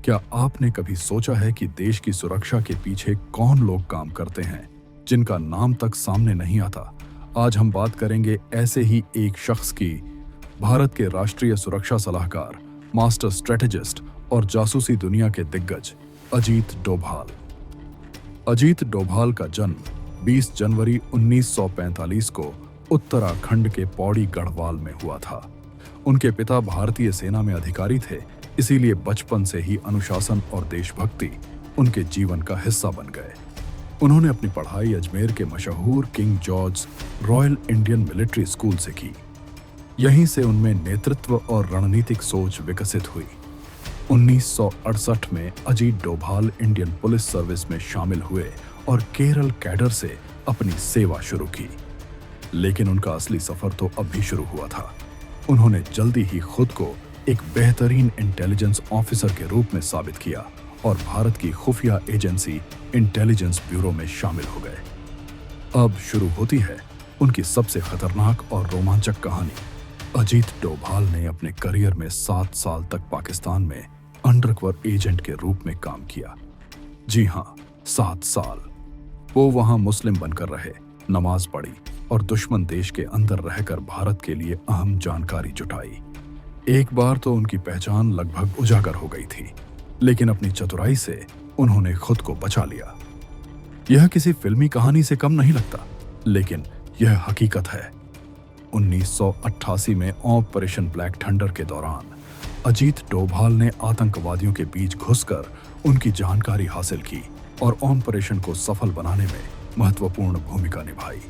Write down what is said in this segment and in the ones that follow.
क्या आपने कभी सोचा है कि देश की सुरक्षा के पीछे कौन लोग काम करते हैं, जिनका नाम तक सामने नहीं आता? आज हम बात करेंगे ऐसे ही एक शख्स की, भारत के राष्ट्रीय सुरक्षा सलाहकार, मास्टर स्ट्रेटेजिस्ट और जासूसी दुनिया के दिग्गज अजीत डोभाल। अजीत डोभाल का जन्म 20 जनवरी 1945 को उत्तराखंड के पौड़ी गढ़वाल में हुआ था। उनके पिता भारतीय सेना में अधिकारी थे, इसीलिए बचपन से ही अनुशासन और देशभक्ति उनके जीवन का हिस्सा बन गए। उन्होंने अपनी पढ़ाई अजमेर के मशहूर king George royal Indian military school से की। यहीं से उनमें नेतृत्व और रणनीतिक सोच विकसित हुई। 1968 में Ajit Doval Indian police service में शामिल हुए और केरल कैडर से अपनी सेवा शुरू की। लेकिन उनका असली सफर तो अब भी शुरू हुआ था। उन्होंने जल्दी ही खुद को एक बेहतरीन इंटेलिजेंस ऑफिसर के रूप में साबित किया और भारत की खुफिया एजेंसी इंटेलिजेंस ब्यूरो में शामिल हो गए। अब शुरू होती है उनकी सबसे खतरनाक और रोमांचक कहानी। अजीत डोभाल ने अपने करियर में 7 साल तक पाकिस्तान में अंडरकवर एजेंट के रूप में काम किया। जी हाँ, 7 साल। वो वहां मुस्लिम बनकर रहे, नमाज पढ़ी और दुश्मन देश के अंदर रहकर भारत के लिए अहम जानकारी जुटाई। एक बार तो उनकी पहचान लगभग उजागर हो गई थी, लेकिन अपनी चतुराई से उन्होंने खुद को बचा लिया। यह किसी फिल्मी कहानी से कम नहीं लगता, लेकिन यह हकीकत है। 1988 में ऑपरेशन ब्लैक थंडर के दौरान अजीत डोभाल ने आतंकवादियों के बीच घुसकर उनकी जानकारी हासिल की और ऑपरेशन को सफल बनाने में महत्वपूर्ण भूमिका निभाई।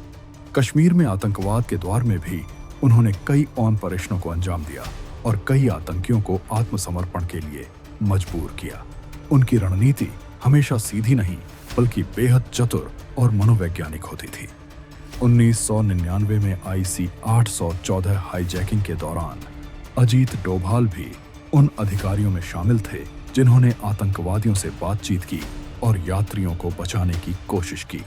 कश्मीर में आतंकवाद के द्वार में भी उन्होंने कई ऑपरेशनों को अंजाम दिया और कई आतंकियों को आत्मसमर्पण के लिए मजबूर किया। उनकी रणनीति हमेशा सीधी नहीं, बल्कि बेहद चतुर और मनोवैज्ञानिक होती थी। 1999 में IC 814 हाईजैकिंग के दौरान अजीत डोभाल भी उन अधिकारियों में शामिल थे जिन्होंने आतंकवादियों से बातचीत की और यात्रियों को बचाने की कोशिश की।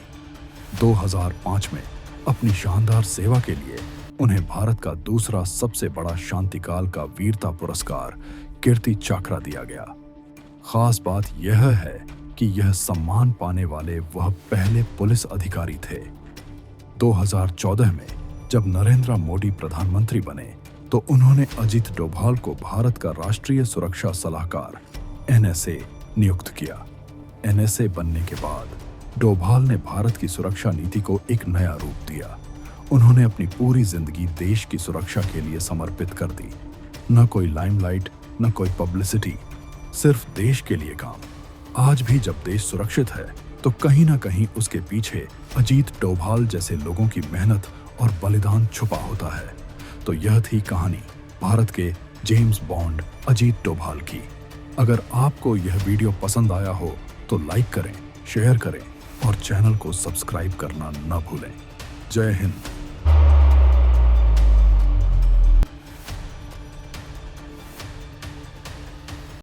2005 में अपनी शानदार सेवा के लिए उन्हें भारत का दूसरा सबसे बड़ा शांतिकाल का वीरता पुरस्कार कीर्ति चक्र दिया गया। खास बात यह है कि यह सम्मान पाने वाले वह पहले पुलिस अधिकारी थे। 2014 में जब नरेंद्र मोदी प्रधानमंत्री बने तो उन्होंने अजीत डोभाल को भारत का राष्ट्रीय सुरक्षा सलाहकार NSA नियुक्त किया। NSA बनने के बाद डोभाल ने भारत की सुरक्षा नीति को एक नया रूप दिया। उन्होंने अपनी पूरी जिंदगी देश की सुरक्षा के लिए समर्पित कर दी। न कोई लाइमलाइट, न कोई पब्लिसिटी, सिर्फ देश के लिए काम। आज भी जब देश सुरक्षित है तो कहीं ना कहीं उसके पीछे अजीत डोभाल जैसे लोगों की मेहनत और बलिदान छुपा होता है। तो यह थी कहानी भारत के जेम्स बॉन्ड अजीत डोभाल की। अगर आपको यह वीडियो पसंद आया हो तो लाइक करें, शेयर करें और चैनल को सब्सक्राइब करना न भूलें। जय हिंद।